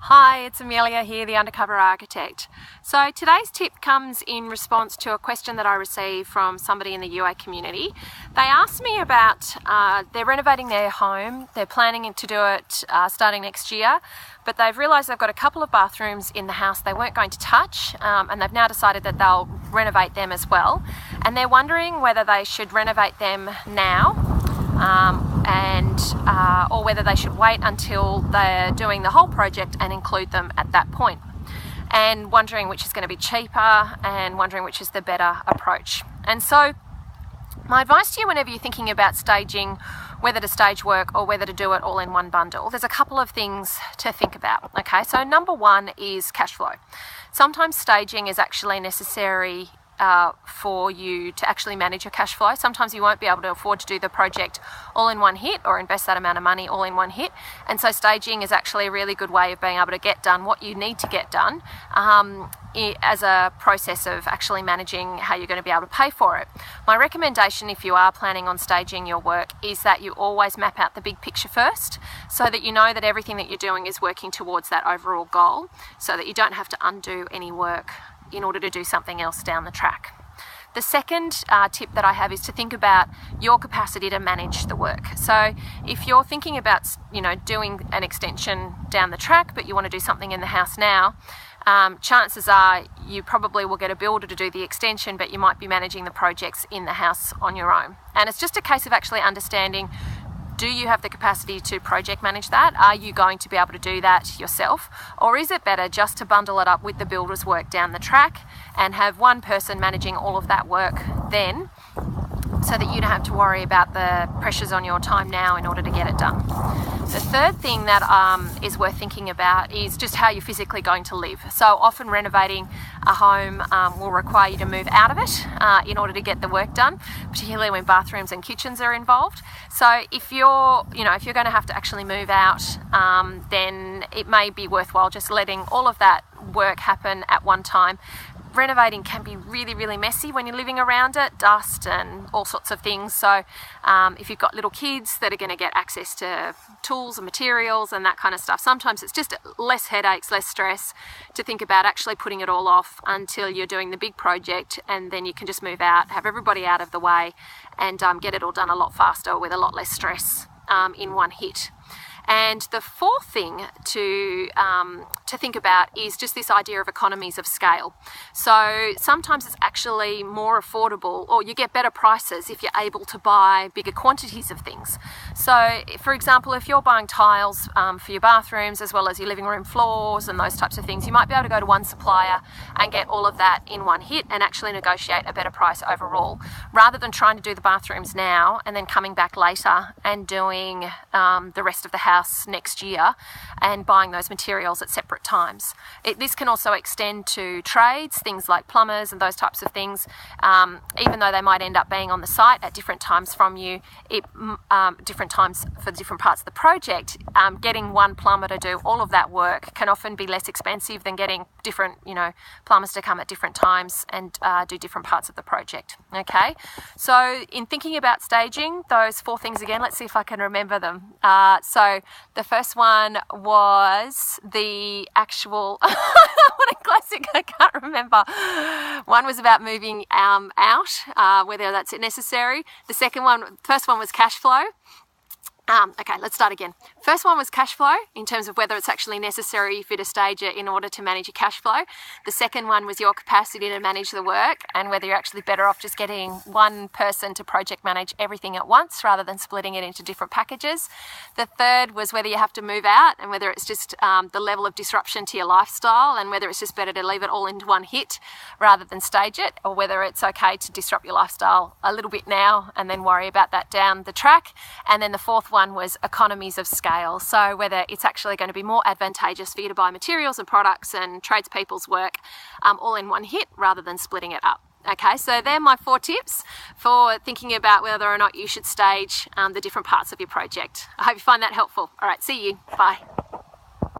Hi, it's Amelia here, the Undercover Architect. So today's tip comes in response to a question that I received from somebody in the UA community. They asked me about, they're renovating their home, they're planning to do it starting next year, but they've realised they've got a couple of bathrooms in the house they weren't going to touch, and they've now decided that they'll renovate them as well. And they're wondering whether they should renovate them now, or whether they should wait until they're doing the whole project and include them at that point. And wondering which is going to be cheaper and wondering which is the better approach. And so my advice to you whenever you're thinking about staging, whether to stage work or whether to do it all in one bundle, there's a couple of things to think about. Okay, so number one is cash flow. Sometimes staging is actually necessary for you to actually manage your cash flow. Sometimes you won't be able to afford to do the project all in one hit or invest that amount of money all in one hit, and so staging is actually a really good way of being able to get done what you need to get done as a process of actually managing how you're going to be able to pay for it. My recommendation if you are planning on staging your work is that you always map out the big picture first, so that you know that everything that you're doing is working towards that overall goal, so that you don't have to undo any work in order to do something else down the track. The second tip that I have is to think about your capacity to manage the work. So if you're thinking about, doing an extension down the track, but you want to do something in the house now, chances are you probably will get a builder to do the extension, but you might be managing the projects in the house on your own. And it's just a case of actually understanding, do you have the capacity to project manage that? Are you going to be able to do that yourself? Or is it better just to bundle it up with the builder's work down the track and have one person managing all of that work then, so that you don't have to worry about the pressures on your time now in order to get it done? The third thing that is worth thinking about is just how you're physically going to live. So often renovating a home will require you to move out of it in order to get the work done, particularly when bathrooms and kitchens are involved. So if you're going to have to actually move out, then it may be worthwhile just letting all of that work happen at one time. Renovating can be really, really messy when you're living around it, dust and all sorts of things. So if you've got little kids that are going to get access to tools and materials and that kind of stuff, sometimes it's just less headaches, less stress to think about actually putting it all off until you're doing the big project, and then you can just move out, have everybody out of the way, and get it all done a lot faster with a lot less stress in one hit. And the fourth thing to think about is just this idea of economies of scale. So sometimes it's actually more affordable, or you get better prices if you're able to buy bigger quantities of things. So for example, if you're buying tiles for your bathrooms as well as your living room floors and those types of things, you might be able to go to one supplier and get all of that in one hit and actually negotiate a better price overall, rather than trying to do the bathrooms now and then coming back later and doing the rest of the house next year and buying those materials at separate times. This can also extend to trades, things like plumbers and those types of things. Even though they might end up being on the site at different times from you, different times for different parts of the project, getting one plumber to do all of that work can often be less expensive than getting different, plumbers to come at different times and do different parts of the project. Okay, so in thinking about staging, those four things again, let's see if I can remember them. So the first one was the actual, what a classic, I can't remember. One was about moving out, whether that's necessary. First one was cash flow. Okay, let's start again. First one was cash flow, in terms of whether it's actually necessary for you to stage it in order to manage your cash flow. The second one was your capacity to manage the work and whether you're actually better off just getting one person to project manage everything at once rather than splitting it into different packages. The third was whether you have to move out and whether it's just the level of disruption to your lifestyle and whether it's just better to leave it all into one hit rather than stage it, or whether it's okay to disrupt your lifestyle a little bit now and then worry about that down the track. And then the fourth one was economies of scale. So whether it's actually going to be more advantageous for you to buy materials and products and tradespeople's work all in one hit rather than splitting it up. Okay, so they're my 4 tips for thinking about whether or not you should stage the different parts of your project. I hope you find that helpful. All right, see you. Bye.